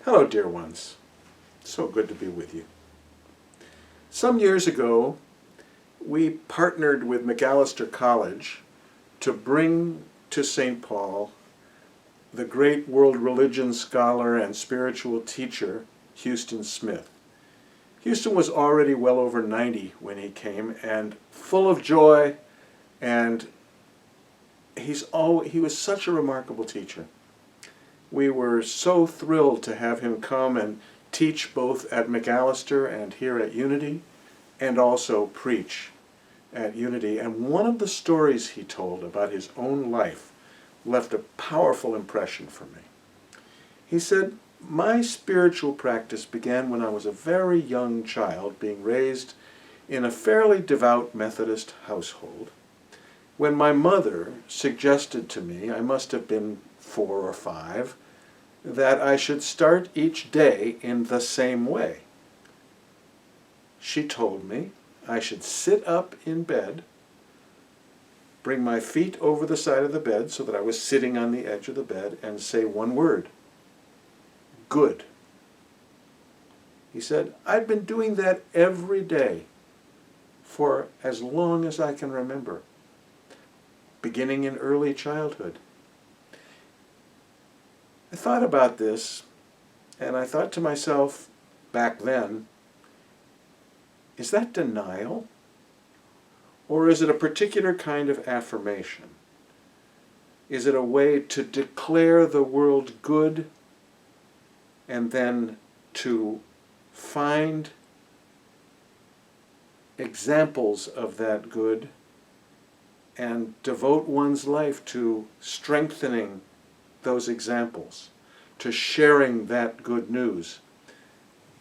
Hello, dear ones. So good to be with you. Some years ago, we partnered with Macalester College to bring to St. Paul the great world religion scholar and spiritual teacher, Huston Smith. Huston was already well over 90 when he came, and full of joy, and he was such a remarkable teacher. We were so thrilled to have him come and teach both at Macalester and here at Unity, and also preach at Unity. And one of the stories he told about his own life left a powerful impression for me. He said, "My spiritual practice began when I was a very young child, being raised in a fairly devout Methodist household, when my mother suggested to me, I must have been 4 or 5, that I should start each day in the same way. She told me I should sit up in bed, bring my feet over the side of the bed so that I was sitting on the edge of the bed, and say one word, good." He said, "I'd been doing that every day for as long as I can remember, beginning in early childhood." I thought about this, and I thought to myself back then, is that denial? Or is it a particular kind of affirmation? Is it a way to declare the world good and then to find examples of that good and devote one's life to strengthening those examples, to sharing that good news?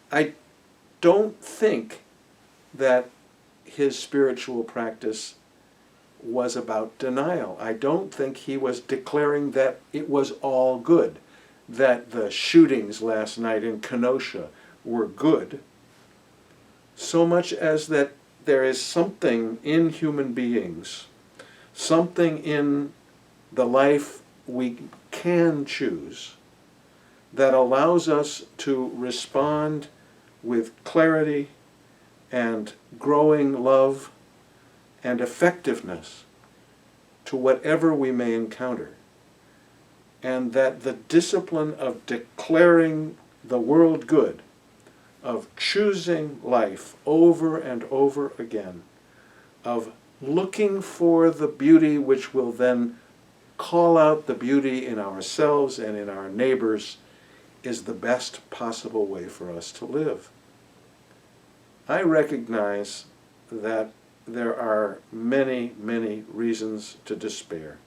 I don't think that his spiritual practice was about denial. I don't think he was declaring that it was all good, that the shootings last night in Kenosha were good, so much as that there is something in human beings, something in the life we can choose, that allows us to respond with clarity and growing love and effectiveness to whatever we may encounter. And that the discipline of declaring the world good, of choosing life over and over again, of looking for the beauty which will then call out the beauty in ourselves and in our neighbors, is the best possible way for us to live. I recognize that there are many, many reasons to despair.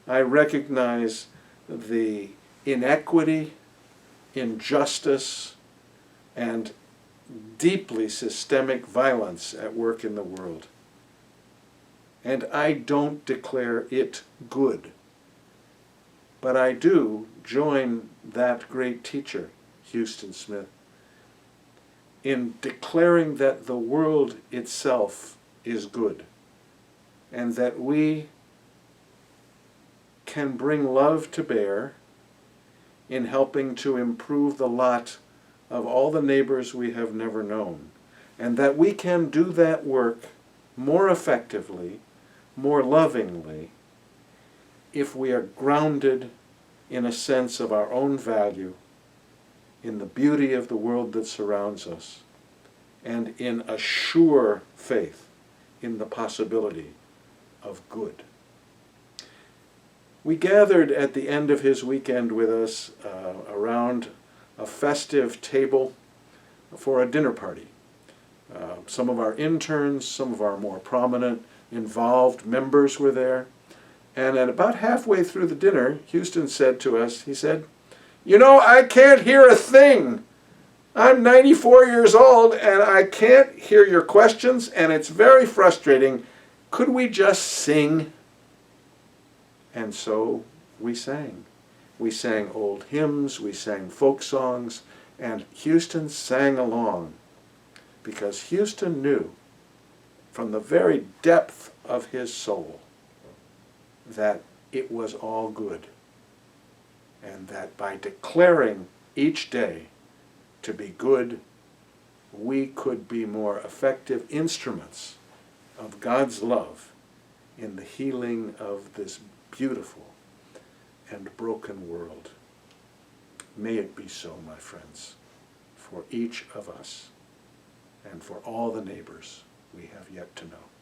I recognize the inequity, injustice, and deeply systemic violence at work in the world. And I don't declare it good. But I do join that great teacher, Huston Smith, in declaring that the world itself is good, and that we can bring love to bear in helping to improve the lot of all the neighbors we have never known, and that we can do that work more effectively, more lovingly, if we are grounded in a sense of our own value, in the beauty of the world that surrounds us, and in a sure faith in the possibility of good. We gathered at the end of his weekend with us around a festive table for a dinner party. Some of our interns, some of our more prominent, involved members were there. And at about halfway through the dinner, Huston said to us, he said, "You know, I can't hear a thing. I'm 94 years old and I can't hear your questions, and it's very frustrating. Could we just sing?" And so we sang. We sang old hymns, we sang folk songs, and Huston sang along, because Huston knew from the very depth of his soul that it was all good, and that by declaring each day to be good, we could be more effective instruments of God's love in the healing of this beautiful and broken world. May it be so, my friends, for each of us and for all the neighbors we have yet to know.